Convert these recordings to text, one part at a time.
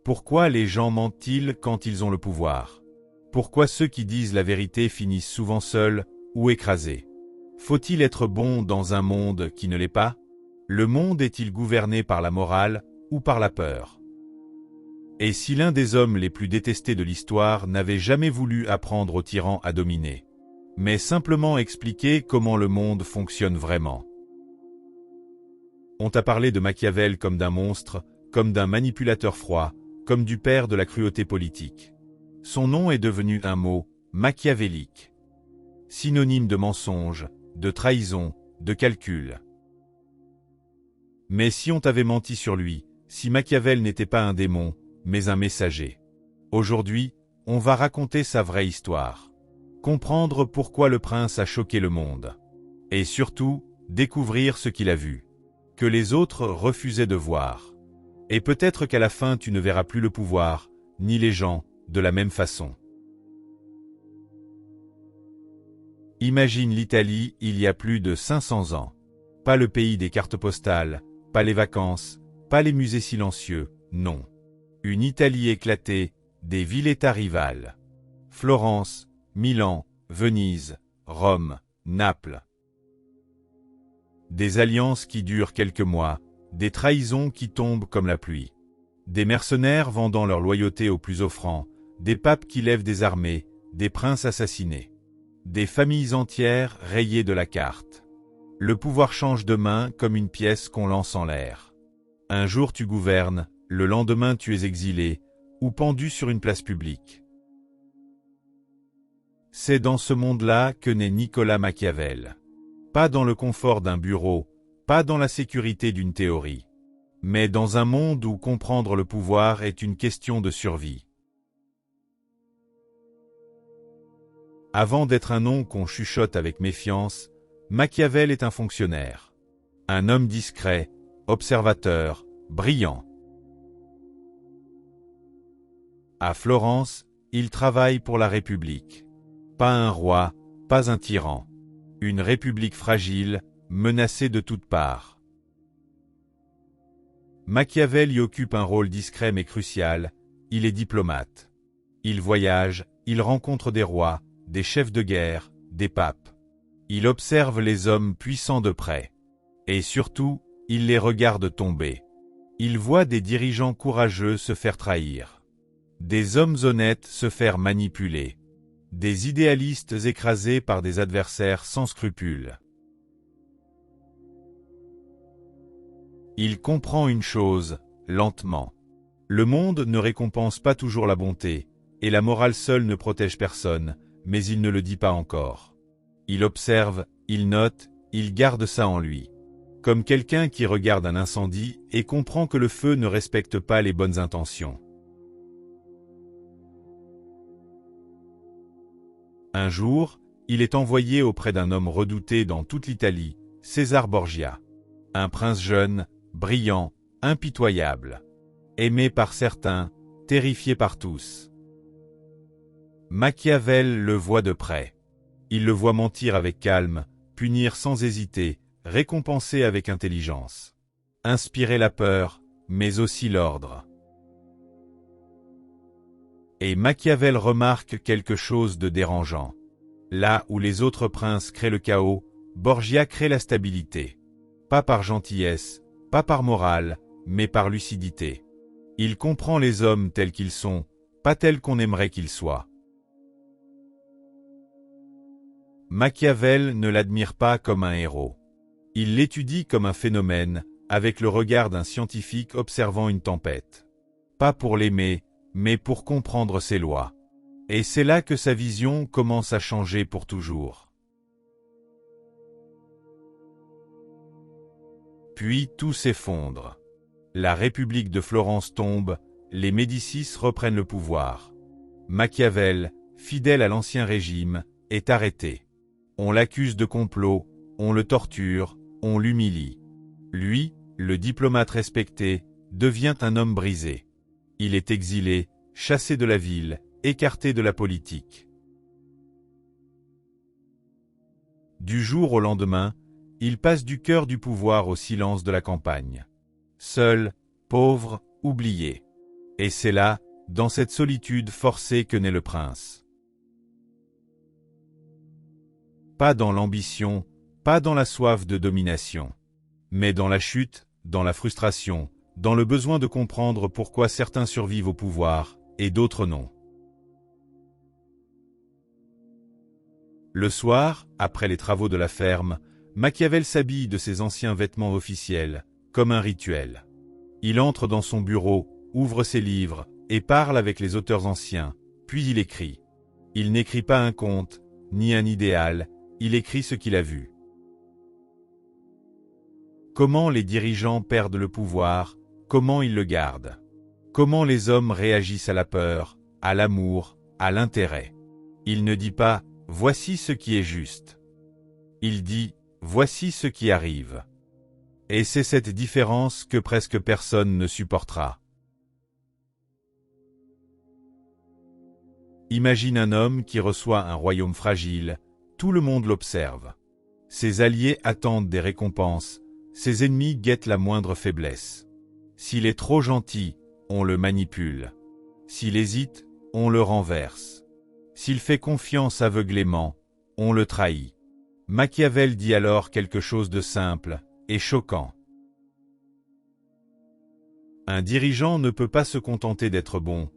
Pourquoi les gens mentent-ils quand ils ont le pouvoir? Pourquoi ceux qui disent la vérité finissent souvent seuls ou écrasés? Faut-il être bon dans un monde qui ne l'est pas? Le monde est-il gouverné par la morale ou par la peur? Et si l'un des hommes les plus détestés de l'histoire n'avait jamais voulu apprendre aux tyrans à dominer, mais simplement expliquer comment le monde fonctionne vraiment? On t'a parlé de Machiavel comme d'un monstre, comme d'un manipulateur froid, comme du père de la cruauté politique. Son nom est devenu un mot, machiavélique, synonyme de mensonge, de trahison, de calcul. Mais si on t'avait menti sur lui, si Machiavel n'était pas un démon, mais un messager. Aujourd'hui, on va raconter sa vraie histoire. Comprendre pourquoi le prince a choqué le monde. Et surtout, découvrir ce qu'il a vu, que les autres refusaient de voir. Et peut-être qu'à la fin tu ne verras plus le pouvoir, ni les gens, de la même façon. Imagine l'Italie il y a plus de 500 ans. Pas le pays des cartes postales, pas les vacances, pas les musées silencieux, non. Une Italie éclatée, des villes-États rivales. Florence, Milan, Venise, Rome, Naples. Des alliances qui durent quelques mois, des trahisons qui tombent comme la pluie. Des mercenaires vendant leur loyauté aux plus offrants, des papes qui lèvent des armées, des princes assassinés. Des familles entières rayées de la carte. Le pouvoir change de main comme une pièce qu'on lance en l'air. Un jour tu gouvernes, le lendemain tu es exilé, ou pendu sur une place publique. C'est dans ce monde-là que naît Nicolas Machiavel. Pas dans le confort d'un bureau, pas dans la sécurité d'une théorie, mais dans un monde où comprendre le pouvoir est une question de survie. Avant d'être un nom qu'on chuchote avec méfiance, Machiavel est un fonctionnaire. Un homme discret, observateur, brillant. À Florence, il travaille pour la République. Pas un roi, pas un tyran. Une République fragile, menacée de toutes parts. Machiavel y occupe un rôle discret mais crucial, il est diplomate. Il voyage, il rencontre des rois, des chefs de guerre, des papes. Il observe les hommes puissants de près. Et surtout, il les regarde tomber. Il voit des dirigeants courageux se faire trahir. Des hommes honnêtes se faire manipuler. Des idéalistes écrasés par des adversaires sans scrupules. Il comprend une chose, lentement. Le monde ne récompense pas toujours la bonté, et la morale seule ne protège personne, mais il ne le dit pas encore. Il observe, il note, il garde ça en lui. Comme quelqu'un qui regarde un incendie et comprend que le feu ne respecte pas les bonnes intentions. Un jour, il est envoyé auprès d'un homme redouté dans toute l'Italie, César Borgia. Un prince jeune, brillant, impitoyable. Aimé par certains, terrifié par tous. Machiavel le voit de près. Il le voit mentir avec calme, punir sans hésiter, récompenser avec intelligence. Inspirer la peur, mais aussi l'ordre. Et Machiavel remarque quelque chose de dérangeant. Là où les autres princes créent le chaos, Borgia crée la stabilité. Pas par gentillesse, pas par morale, mais par lucidité. Il comprend les hommes tels qu'ils sont, pas tels qu'on aimerait qu'ils soient. Machiavel ne l'admire pas comme un héros. Il l'étudie comme un phénomène, avec le regard d'un scientifique observant une tempête. Pas pour l'aimer, mais pour comprendre ses lois. Et c'est là que sa vision commence à changer pour toujours. Puis tout s'effondre. La République de Florence tombe, les Médicis reprennent le pouvoir. Machiavel, fidèle à l'ancien régime, est arrêté. On l'accuse de complot, on le torture, on l'humilie. Lui, le diplomate respecté, devient un homme brisé. Il est exilé, chassé de la ville, écarté de la politique. Du jour au lendemain, il passe du cœur du pouvoir au silence de la campagne. Seul, pauvre, oublié. Et c'est là, dans cette solitude forcée que naît le prince. Pas dans l'ambition, pas dans la soif de domination, mais dans la chute, dans la frustration, dans le besoin de comprendre pourquoi certains survivent au pouvoir, et d'autres non. Le soir, après les travaux de la ferme, Machiavel s'habille de ses anciens vêtements officiels, comme un rituel. Il entre dans son bureau, ouvre ses livres, et parle avec les auteurs anciens, puis il écrit. Il n'écrit pas un conte, ni un idéal, il écrit ce qu'il a vu. Comment les dirigeants perdent le pouvoir, comment ils le gardent. Comment les hommes réagissent à la peur, à l'amour, à l'intérêt. Il ne dit pas « voici ce qui est juste ». Il dit « voici ce qui arrive ». Et c'est cette différence que presque personne ne supportera. Imagine un homme qui reçoit un royaume fragile, tout le monde l'observe. Ses alliés attendent des récompenses, ses ennemis guettent la moindre faiblesse. S'il est trop gentil, on le manipule. S'il hésite, on le renverse. S'il fait confiance aveuglément, on le trahit. Machiavel dit alors quelque chose de simple et choquant. Un dirigeant ne peut pas se contenter d'être bon,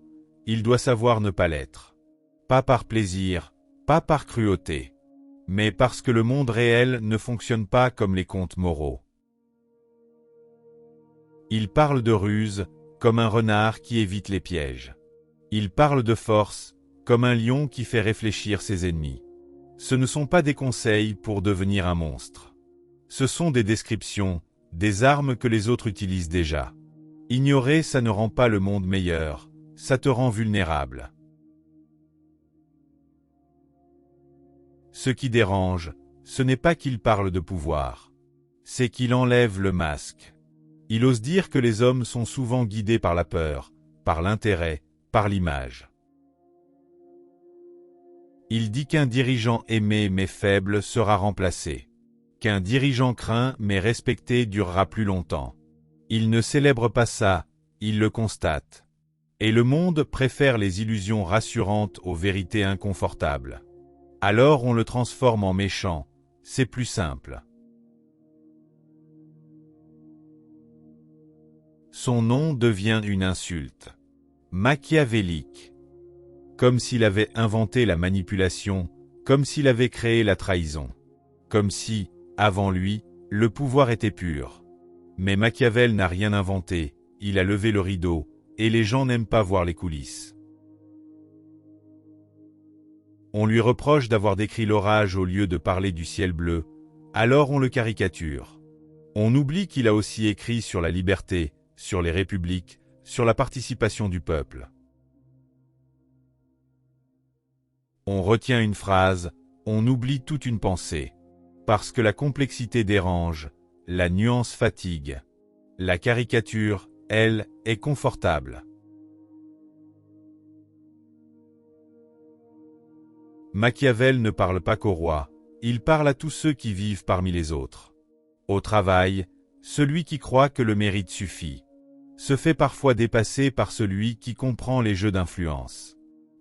il doit savoir ne pas l'être. Pas par plaisir, pas par cruauté, mais parce que le monde réel ne fonctionne pas comme les contes moraux. Il parle de ruse, comme un renard qui évite les pièges. Il parle de force, comme un lion qui fait réfléchir ses ennemis. Ce ne sont pas des conseils pour devenir un monstre. Ce sont des descriptions, des armes que les autres utilisent déjà. Ignorer, ça ne rend pas le monde meilleur, ça te rend vulnérable. Ce qui dérange, ce n'est pas qu'il parle de pouvoir, c'est qu'il enlève le masque. Il ose dire que les hommes sont souvent guidés par la peur, par l'intérêt, par l'image. Il dit qu'un dirigeant aimé mais faible sera remplacé, qu'un dirigeant craint mais respecté durera plus longtemps. Il ne célèbre pas ça, il le constate. Et le monde préfère les illusions rassurantes aux vérités inconfortables. Alors on le transforme en méchant, c'est plus simple. Son nom devient une insulte. Machiavélique. Comme s'il avait inventé la manipulation, comme s'il avait créé la trahison. Comme si, avant lui, le pouvoir était pur. Mais Machiavel n'a rien inventé, il a levé le rideau, et les gens n'aiment pas voir les coulisses. On lui reproche d'avoir décrit l'orage au lieu de parler du ciel bleu, alors on le caricature. On oublie qu'il a aussi écrit sur la liberté, sur les républiques, sur la participation du peuple. On retient une phrase, on oublie toute une pensée. Parce que la complexité dérange, la nuance fatigue. La caricature, elle, est confortable. Machiavel ne parle pas qu'au roi, il parle à tous ceux qui vivent parmi les autres. Au travail, celui qui croit que le mérite suffit, se fait parfois dépasser par celui qui comprend les jeux d'influence.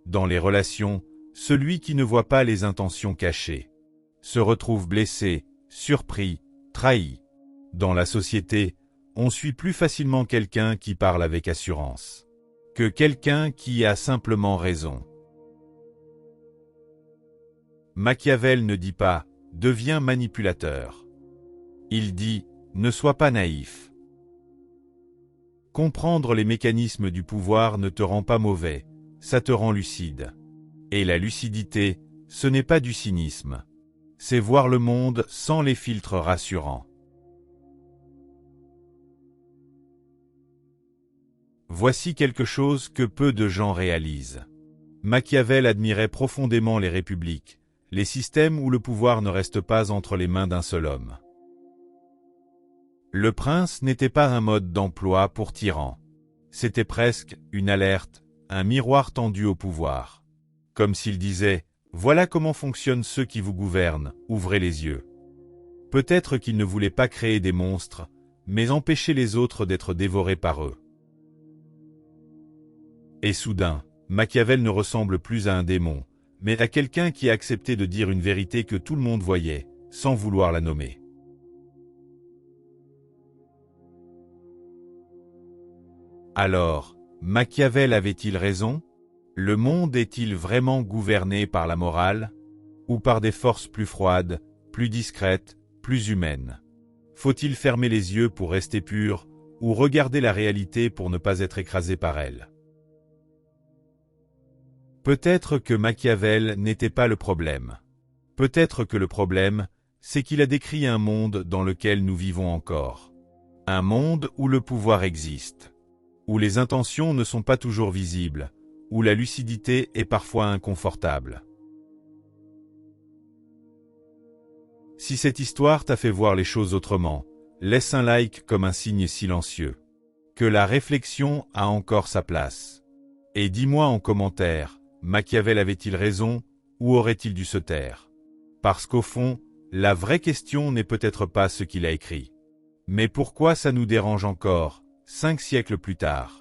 Dans les relations, celui qui ne voit pas les intentions cachées, se retrouve blessé, surpris, trahi. Dans la société, on suit plus facilement quelqu'un qui parle avec assurance, que quelqu'un qui a simplement raison. Machiavel ne dit pas « deviens manipulateur ». Il dit « ne sois pas naïf ». Comprendre les mécanismes du pouvoir ne te rend pas mauvais, ça te rend lucide. Et la lucidité, ce n'est pas du cynisme. C'est voir le monde sans les filtres rassurants. Voici quelque chose que peu de gens réalisent. Machiavel admirait profondément les républiques, les systèmes où le pouvoir ne reste pas entre les mains d'un seul homme. Le prince n'était pas un mode d'emploi pour tyran. C'était presque une alerte, un miroir tendu au pouvoir. Comme s'il disait « Voilà comment fonctionnent ceux qui vous gouvernent, ouvrez les yeux ». Peut-être qu'il ne voulait pas créer des monstres, mais empêcher les autres d'être dévorés par eux. Et soudain, Machiavel ne ressemble plus à un démon, mais à quelqu'un qui a accepté de dire une vérité que tout le monde voyait, sans vouloir la nommer. Alors, Machiavel avait-il raison? Le monde est-il vraiment gouverné par la morale? Ou par des forces plus froides, plus discrètes, plus humaines? Faut-il fermer les yeux pour rester pur, ou regarder la réalité pour ne pas être écrasé par elle? Peut-être que Machiavel n'était pas le problème. Peut-être que le problème, c'est qu'il a décrit un monde dans lequel nous vivons encore. Un monde où le pouvoir existe. Où les intentions ne sont pas toujours visibles, où la lucidité est parfois inconfortable. Si cette histoire t'a fait voir les choses autrement, laisse un like comme un signe silencieux. Que la réflexion a encore sa place. Et dis-moi en commentaire, Machiavel avait-il raison, ou aurait-il dû se taire? Parce qu'au fond, la vraie question n'est peut-être pas ce qu'il a écrit. Mais pourquoi ça nous dérange encore, 5 siècles plus tard?